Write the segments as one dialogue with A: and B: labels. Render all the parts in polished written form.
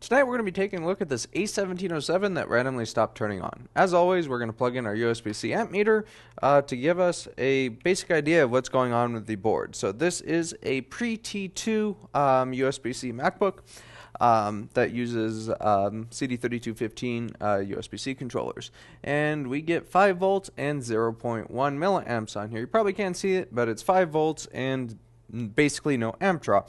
A: Tonight we're going to be taking a look at this A1707 that randomly stopped turning on. As always, we're going to plug in our USB-C amp meter to give us a basic idea of what's going on with the board. So this is a pre-T2 USB-C MacBook that uses CD3215 USB-C controllers. And we get 5 volts and 0.1 milliamps on here. You probably can't see it, but it's 5 volts and basically no amp draw.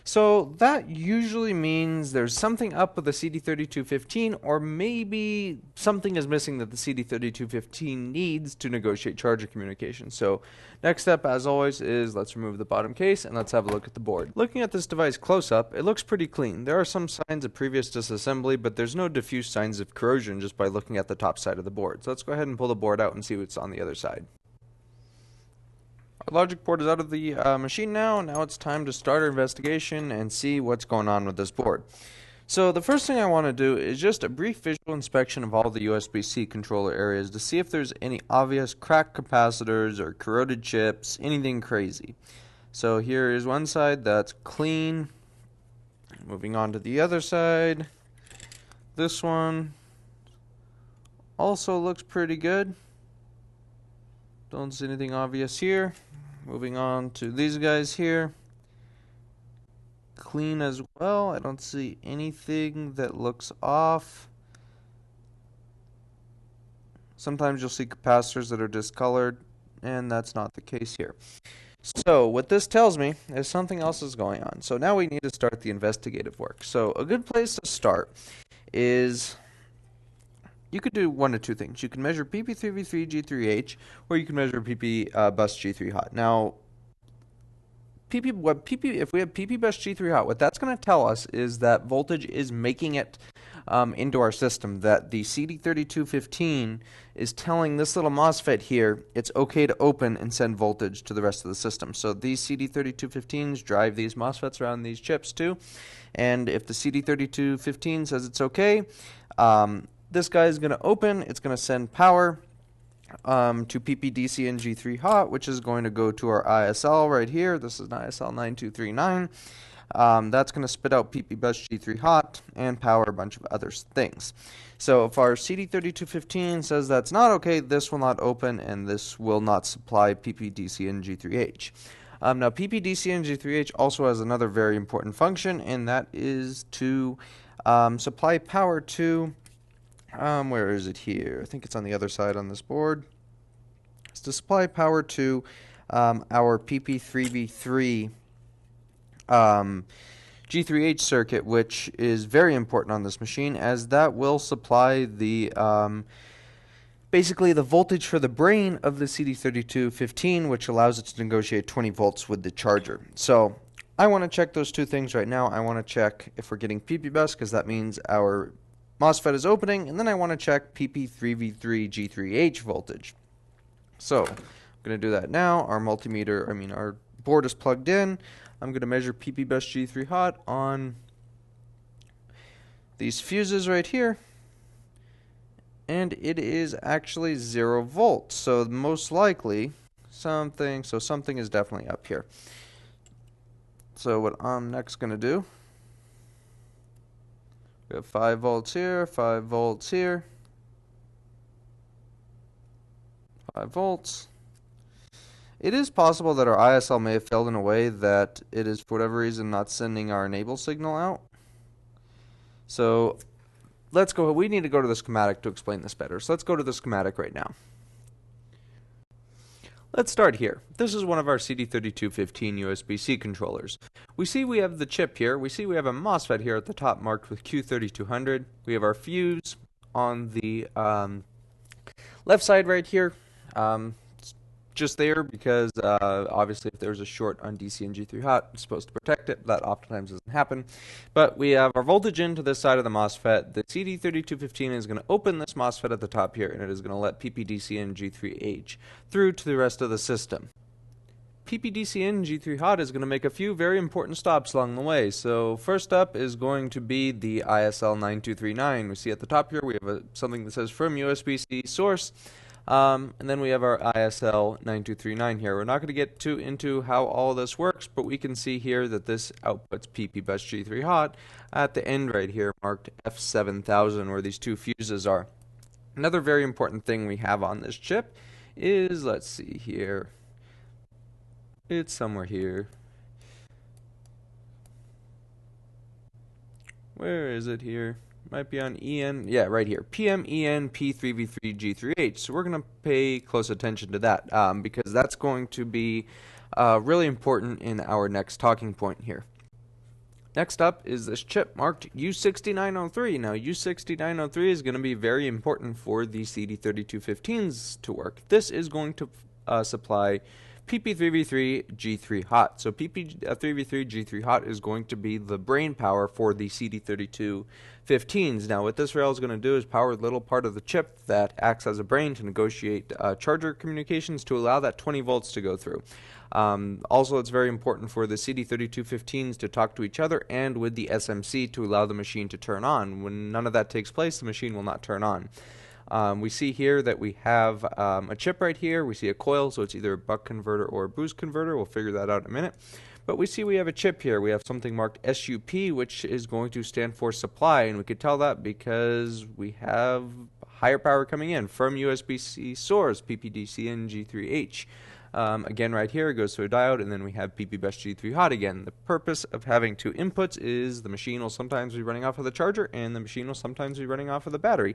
A: So that usually means there's something up with the CD3215, or maybe something is missing that the CD3215 needs to negotiate charger communication. So next step, as always, is let's remove the bottom case and let's have a look at the board. Looking at this device close up, it looks pretty clean. There are some signs of previous disassembly, but there's no diffuse signs of corrosion just by looking at the top side of the board. So let's go ahead and pull the board out and see what's on the other side. Our logic board is out of the machine now. Now it's time to start our investigation and see what's going on with this board. So the first thing I want to do is just a brief visual inspection of all the USB-C controller areas to see if there's any obvious cracked capacitors or corroded chips, anything crazy. So here is one side that's clean. Moving on to the other side. This one also looks pretty good. Don't see anything obvious here. Moving on to these guys here. Clean as well. I don't see anything that looks off. Sometimes you'll see capacitors that are discolored, and that's not the case here. So what this tells me is something else is going on. So now we need to start the investigative work. So a good place to start is you could do one of two things. You can measure PP3V3 G3H, or you can measure PP bus G3 hot. Now, if we have PP bus G3 hot, what that's going to tell us is that voltage is making it into our system. That the CD3215 is telling this little MOSFET here it's okay to open and send voltage to the rest of the system. So these CD3215s drive these MOSFETs around these chips too. And if the CD3215 says it's okay, this guy is going to open, it's going to send power to PPDC and G3 hot, which is going to go to our ISL right here. This is an ISL 9239. That's going to spit out PP bus G3 hot and power a bunch of other things. So if our CD3215 says that's not okay, this will not open and this will not supply PPDC and G3H. Now PPDC and G3H also has another very important function, and that is to supply power to where is it here? I think it's on the other side on this board. It's to supply power to our PP3V3 G3H circuit, which is very important on this machine, as that will supply the basically the voltage for the brain of the CD3215, which allows it to negotiate 20 volts with the charger. So I want to check those two things right now. I want to check if we're getting PP bus, because that means our MOSFET is opening, and then I want to check PP3V3 G3H voltage. So I'm going to do that now. Our our board is plugged in. I'm going to measure PP bus G3 hot on these fuses right here, and it is actually 0 volts. So most likely something is definitely up here. So what I'm next going to do, we have 5 volts here, 5 volts here, 5 volts. It is possible that our ISL may have failed in a way that it is, for whatever reason, not sending our enable signal out. So let's go. We need to go to the schematic to explain this better. So let's go to the schematic right now. Let's start here. This is one of our CD3215 USB-C controllers. We see we have the chip here. We see we have a MOSFET here at the top marked with Q3200. We have our fuse on the left side right here. Just there because obviously if there's a short on DC and G3 hot, it's supposed to protect it. That oftentimes doesn't happen. But we have our voltage into this side of the MOSFET. The CD3215 is going to open this MOSFET at the top here, and it is going to let PPDC and G3H through to the rest of the system. PPDC and G3 hot is going to make a few very important stops along the way. So first up is going to be the ISL 9239. We see at the top here we have something that says from USB-C source. And then we have our ISL9239 here. We're not going to get too into how all of this works, but we can see here that this outputs PP bus G3 hot at the end right here, marked F7000, where these two fuses are. Another very important thing we have on this chip is, let's see here, it's somewhere here. Where is it here? Might be on EN, yeah, right here, PMEN P3V3 G3H. So we're going to pay close attention to that because that's going to be really important in our next talking point here. Next up is this chip marked U6903. Now U6903 is going to be very important for the CD3215s to work. This is going to supply PP3V3 G3 hot. So PP3V3 G3 hot is going to be the brain power for the CD3215s. Now what this rail is going to do is power the little part of the chip that acts as a brain to negotiate charger communications to allow that 20 volts to go through. Also, it's very important for the CD3215s to talk to each other and with the SMC to allow the machine to turn on. When none of that takes place, the machine will not turn on. We see here that we have a chip right here. We see a coil, so it's either a buck converter or a boost converter. We'll figure that out in a minute. But we see we have a chip here. We have something marked SUP, which is going to stand for supply, and we could tell that because we have higher power coming in from USB-C source, PPDCN G3H. Again, right here, it goes to a diode, and then we have PP bus G3 hot again. The purpose of having two inputs is the machine will sometimes be running off of the charger, and the machine will sometimes be running off of the battery.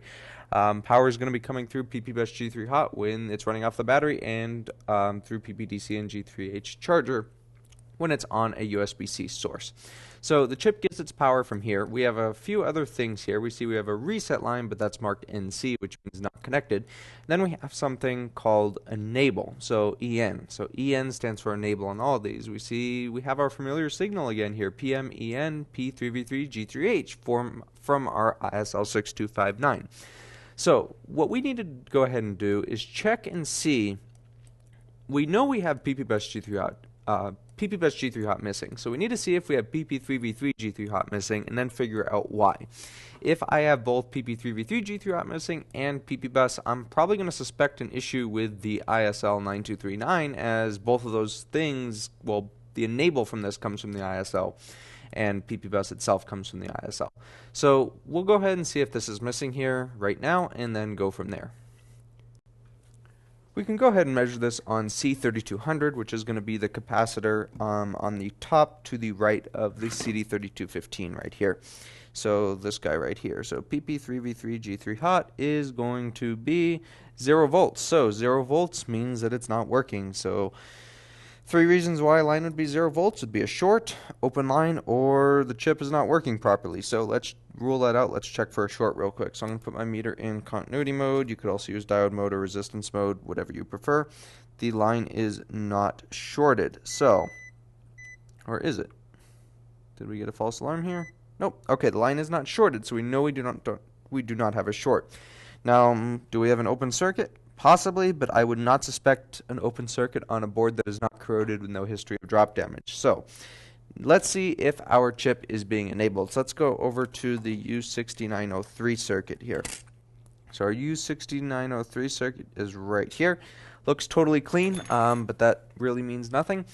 A: Power is going to be coming through PP bus G3 hot when it's running off the battery, and through PPDC and G3H charger when it's on a USB-C source. So the chip gets its power from here. We have a few other things here. We see we have a reset line, but that's marked NC, which means not connected. Then we have something called enable, so EN. So EN stands for enable on all of these. We see we have our familiar signal again here, PMEN P3V3 G3H from our ISL6259. So what we need to go ahead and do is check and see. We know we have PP bus G3 hot. PP bus G3 hot missing. So we need to see if we have PP3V3 G3 hot missing and then figure out why. If I have both PP3V3 G3 hot missing and PP bus, I'm probably going to suspect an issue with the ISL9239 as both of those things, well, the enable from this comes from the ISL and PP bus itself comes from the ISL. So we'll go ahead and see if this is missing here right now and then go from there. We can go ahead and measure this on C3200, which is going to be the capacitor on the top to the right of the CD3215 right here. So this guy right here. So PP3V3 G3 hot is going to be 0 volts. So 0 volts means that it's not working. So 3 reasons why a line would be 0 volts would be a short, open line, or the chip is not working properly. So let's rule that out. Let's check for a short real quick. So I'm going to put my meter in continuity mode. You could also use diode mode or resistance mode, whatever you prefer. The line is not shorted. So, or is it? Did we get a false alarm here? Nope. Okay, the line is not shorted, so we know we do not have a short. Now, do we have an open circuit? Possibly, but I would not suspect an open circuit on a board that is not corroded with no history of drop damage. So let's see if our chip is being enabled. So let's go over to the U6903 circuit here. So our U6903 circuit is right here. Looks totally clean, but that really means nothing.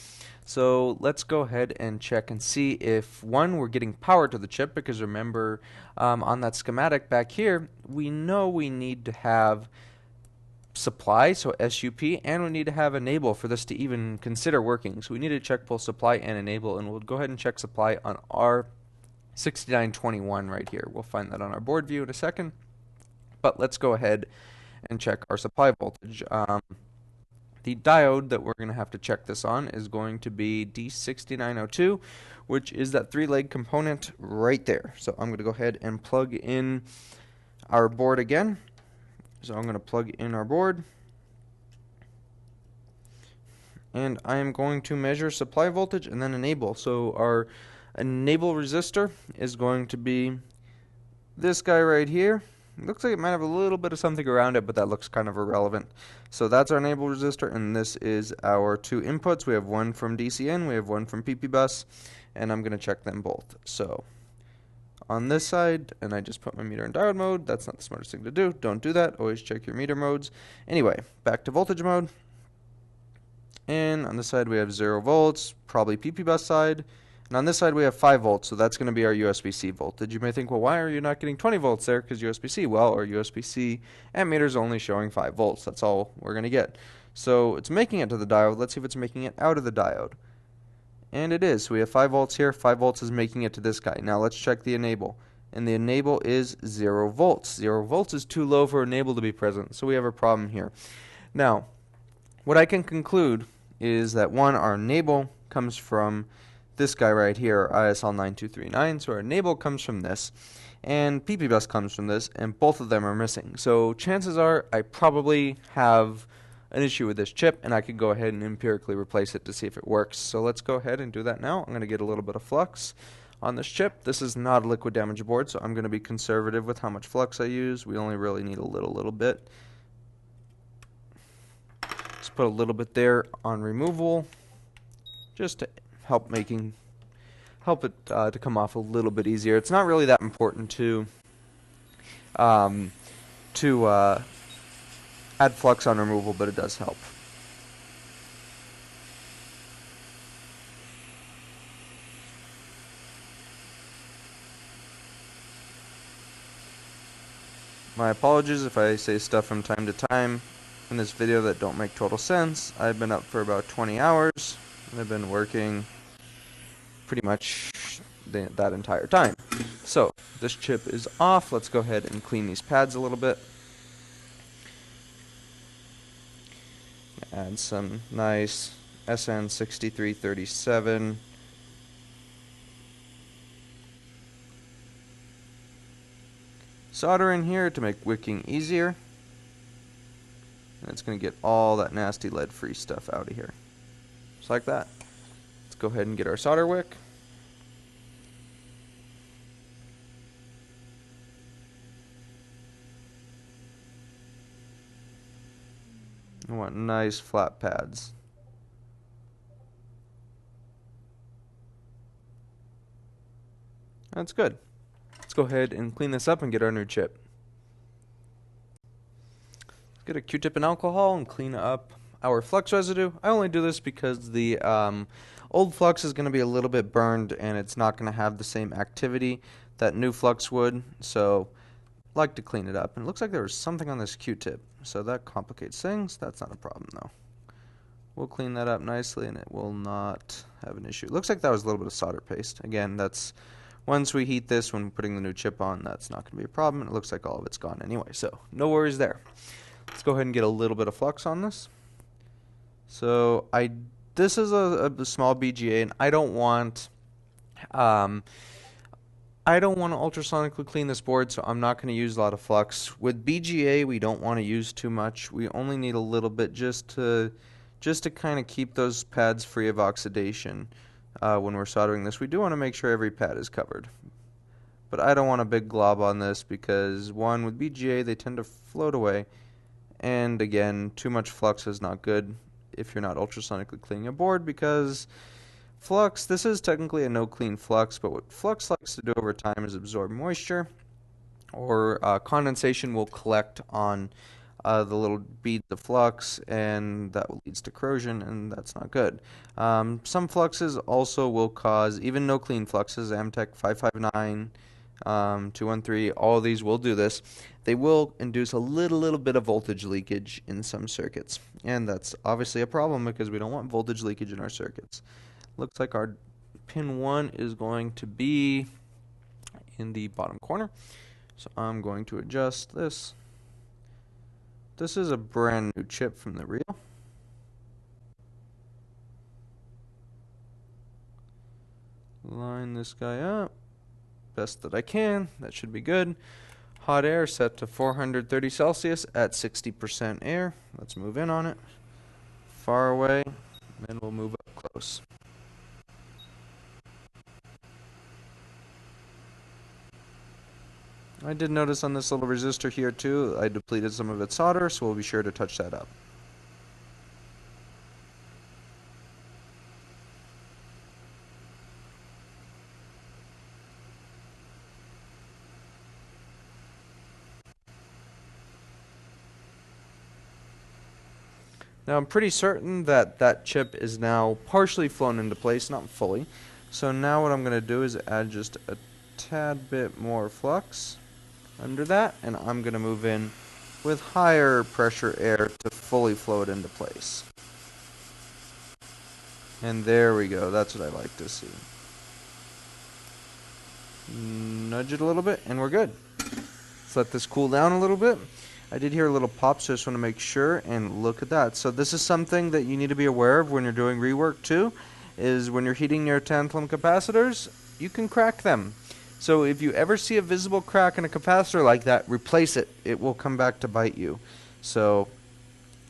A: So let's go ahead and check and see if, one, we're getting power to the chip, because remember, on that schematic back here, we know we need to have supply, so SUP, and we need to have enable for this to even consider working. So we need to check both supply and enable, and we'll go ahead and check supply on our 6921 right here. We'll find that on our board view in a second, but let's go ahead and check our supply voltage. The diode that we're going to have to check this on is going to be D6902, which is that 3-leg component right there. So I'm going to go ahead and plug in our board again. So I'm going to plug in our board, and I am going to measure supply voltage and then enable. So our enable resistor is going to be this guy right here. It looks like it might have a little bit of something around it, but that looks kind of irrelevant. So that's our enable resistor, and this is our 2 inputs. We have one from DCN, we have one from PP bus, and I'm going to check them both. So on this side, and I just put my meter in diode mode. That's not the smartest thing to do. Don't do that. Always check your meter modes. Anyway, back to voltage mode. And on this side we have 0 volts, probably PP bus side. And on this side we have 5 volts, so that's going to be our USB-C voltage. You may think, well, why are you not getting 20 volts there? Because USB-C. Well, our USB-C ammeter is only showing 5 volts. That's all we're going to get. So it's making it to the diode. Let's see if it's making it out of the diode. And it is. So we have 5 volts here. 5 volts is making it to this guy. Now let's check the enable. And the enable is 0 volts. 0 volts is too low for enable to be present. So we have a problem here. Now, what I can conclude is that one, our enable comes from this guy right here, ISL9239. So our enable comes from this, and PP bus comes from this, and both of them are missing. So chances are I probably have an issue with this chip, and I could go ahead and empirically replace it to see if it works. So let's go ahead and do that now. I'm going to get a little bit of flux on this chip. This is not a liquid damage board, so I'm going to be conservative with how much flux I use. We only really need a little bit. Just put a little bit there on removal, just to help it to come off a little bit easier. It's not really that important to add flux on removal, but it does help. My apologies if I say stuff from time to time in this video that don't make total sense. I've been up for about 20 hours, and I've been working pretty much that entire time. So, this chip is off. Let's go ahead and clean these pads a little bit. Add some nice SN6337 solder in here to make wicking easier. And it's going to get all that nasty lead-free stuff out of here. Just like that. Let's go ahead and get our solder wick. I want nice flat pads. That's good. Let's go ahead and clean this up and get our new chip. Get a Q-tip and alcohol and clean up our flux residue. I only do this because the old flux is going to be a little bit burned and it's not going to have the same activity that new flux would. So I like to clean it up. And it looks like there was something on this Q-tip, so that complicates things. That's not a problem though. We'll clean that up nicely and it will not have an issue. It looks like that was a little bit of solder paste. Again, that's once we heat this when putting the new chip on, that's not going to be a problem. It looks like all of it's gone anyway, so no worries there. Let's go ahead and get a little bit of flux on this. So this is a small BGA, and I don't want to ultrasonically clean this board, so I'm not going to use a lot of flux. With BGA, we don't want to use too much. We only need a little bit just to kind of keep those pads free of oxidation when we're soldering this. We do want to make sure every pad is covered. But I don't want a big glob on this because, one, with BGA, they tend to float away. And again, too much flux is not good if you're not ultrasonically cleaning a board, because flux, this is technically a no clean flux, but what flux likes to do over time is absorb moisture, or condensation will collect on the little beads of flux, and that leads to corrosion, and that's not good. Some fluxes also will cause, even no clean fluxes, Amtech 559, 213, all of these will do this. They will induce a little bit of voltage leakage in some circuits, and that's obviously a problem because we don't want voltage leakage in our circuits. Looks like our pin 1 is going to be in the bottom corner, so I'm going to adjust this. This is a brand new chip from the reel. Line this guy up best that I can. That should be good. Hot air set to 430 Celsius at 60% air. Let's move in on it. Far away, then we'll move up close. I did notice on this little resistor here too, I depleted some of its solder, so we'll be sure to touch that up. Now I'm pretty certain that that chip is now partially flown into place, not fully. So now what I'm going to do is add just a tad bit more flux under that, and I'm going to move in with higher pressure air to fully flow it into place. And there we go, that's what I like to see. Nudge it a little bit, and we're good. Let's let this cool down a little bit. I did hear a little pop, so I just want to make sure, and look at that. So this is something that you need to be aware of when you're doing rework too, is when you're heating your tantalum capacitors, you can crack them. So if you ever see a visible crack in a capacitor like that, replace it. It will come back to bite you. So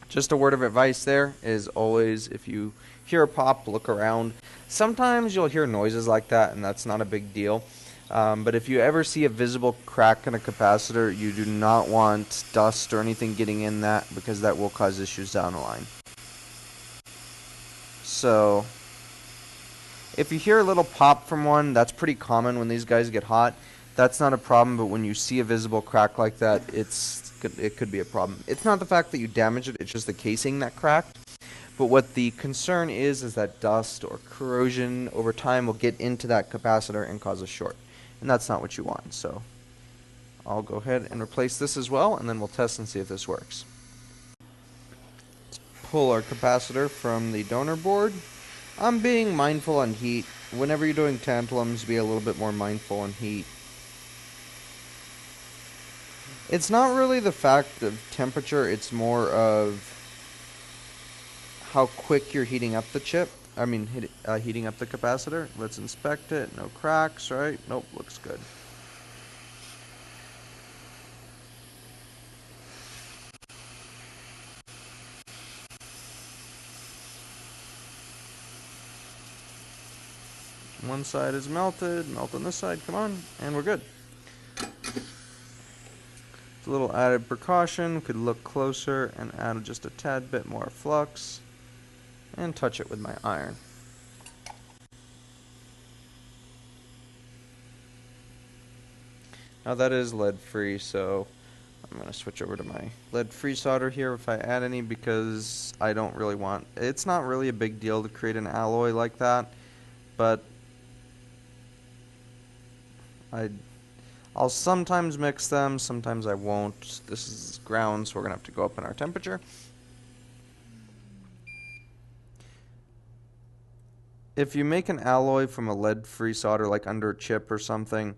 A: just a word of advice there is always, if you hear a pop, look around. Sometimes you'll hear noises like that, and that's not a big deal. But if you ever see a visible crack in a capacitor, you do not want dust or anything getting in that, because that will cause issues down the line. So if you hear a little pop from one, that's pretty common when these guys get hot. That's not a problem, but when you see a visible crack like that, it could be a problem. It's not the fact that you damage it, it's just the casing that cracked. But what the concern is that dust or corrosion over time will get into that capacitor and cause a short. And that's not what you want. So I'll go ahead and replace this as well, and then we'll test and see if this works. Let's pull our capacitor from the donor board. I'm being mindful on heat. Whenever you're doing tantalums, be a little bit more mindful on heat. It's not really the fact of temperature, it's more of how quick you're heating up the chip. Heating up the capacitor. Let's inspect it. No cracks, right? Nope, looks good. One side is melted, melt on this side, come on, and we're good. A little added precaution, could look closer and add just a tad bit more flux and touch it with my iron. Now that is lead free, so I'm going to switch over to my lead free solder here if I add any, because I don't really want, it's not really a big deal to create an alloy like that, but I'll sometimes mix them, sometimes I won't. This is ground, so we're going to have to go up in our temperature. If you make an alloy from a lead-free solder, like under a chip or something,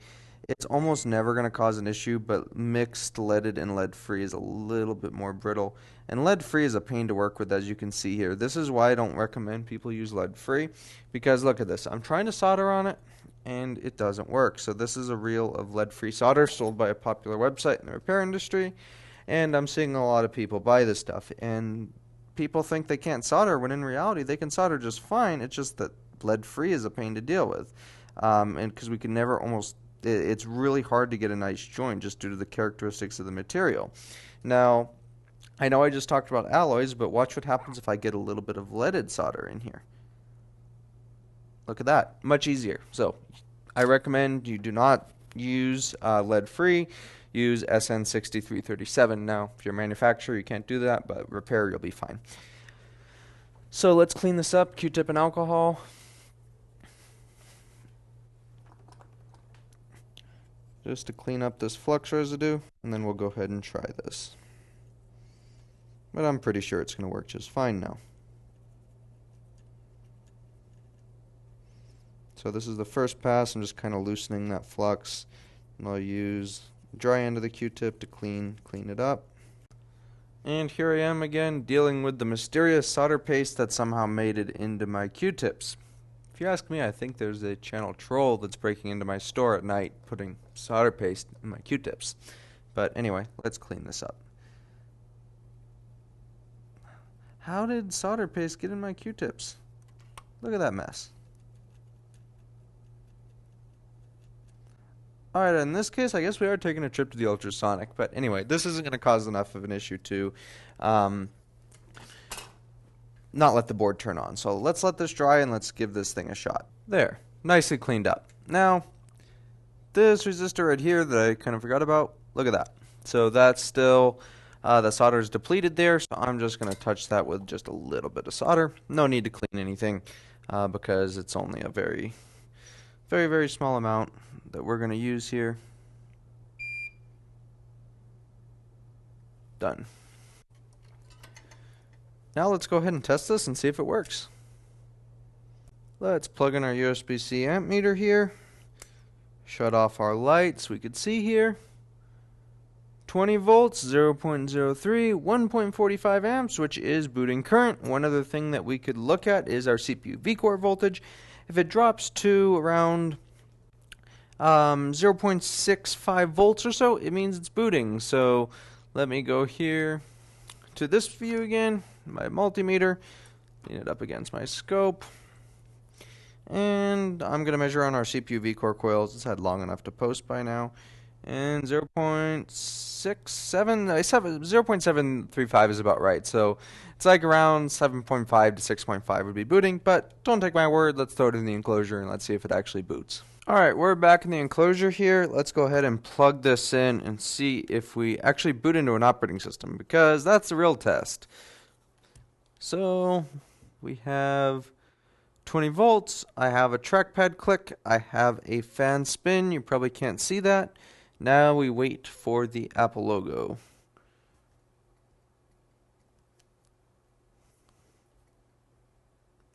A: it's almost never going to cause an issue, but mixed leaded and lead-free is a little bit more brittle. And lead-free is a pain to work with, as you can see here. This is why I don't recommend people use lead-free, because look at this. I'm trying to solder on it, and it doesn't work. So this is a reel of lead-free solder sold by a popular website in the repair industry, and I'm seeing a lot of people buy this stuff, and people think they can't solder when in reality they can solder just fine. It's just that lead-free is a pain to deal with, and because we can never it's really hard to get a nice joint just due to the characteristics of the material. Now, I know I just talked about alloys, but watch what happens if I get a little bit of leaded solder in here. Look at that, much easier. So I recommend you do not use lead-free, use SN6337. Now, if you're a manufacturer, you can't do that, but repair, you'll be fine. So let's clean this up, Q-tip and alcohol. Just to clean up this flux residue, and then we'll go ahead and try this. But I'm pretty sure it's going to work just fine now. So this is the first pass. I'm just kind of loosening that flux, and I'll use the dry end of the Q-tip to clean it up. And here I am again dealing with the mysterious solder paste that somehow made it into my Q-tips. If you ask me, I think there's a channel troll that's breaking into my store at night putting solder paste in my Q-tips. But anyway, let's clean this up. How did solder paste get in my Q-tips? Look at that mess. Alright, in this case, I guess we are taking a trip to the ultrasonic. But anyway, this isn't going to cause enough of an issue to not let the board turn on. So let's let this dry and let's give this thing a shot. There, nicely cleaned up. Now, this resistor right here that I kind of forgot about, look at that. So that's still The solder is depleted there, so I'm just going to touch that with just a little bit of solder. No need to clean anything because it's only a very, very, very small amount that we're going to use here. Done. Now let's go ahead and test this and see if it works. Let's plug in our USB-C amp meter here. Shut off our lights. We could see here 20 volts, 0.03, 1.45 amps, which is booting current. One other thing that we could look at is our CPU vCore voltage. If it drops to around 0.65 volts or so, it means it's booting. So let me go here to this view again, my multimeter, lean it up against my scope. And I'm going to measure on our CPU vCore coils. It's had long enough to post by now. And 0.735 is about right. So it's like around 7.5 to 6.5 would be booting. But don't take my word. Let's throw it in the enclosure and let's see if it actually boots. Alright, we're back in the enclosure here. Let's go ahead and plug this in and see if we actually boot into an operating system, because that's the real test. So we have 20 volts, I have a trackpad click, I have a fan spin, you probably can't see that. Now we wait for the Apple logo.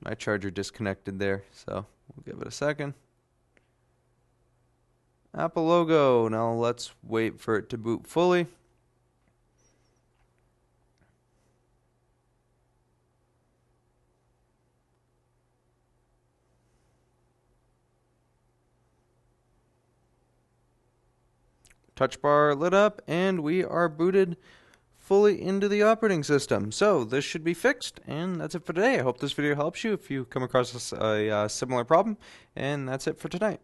A: My charger disconnected there, so we'll give it a second. Apple logo, now let's wait for it to boot fully. Touch bar lit up, and we are booted fully into the operating system. So this should be fixed, and that's it for today. I hope this video helps you if you come across a similar problem, and that's it for tonight.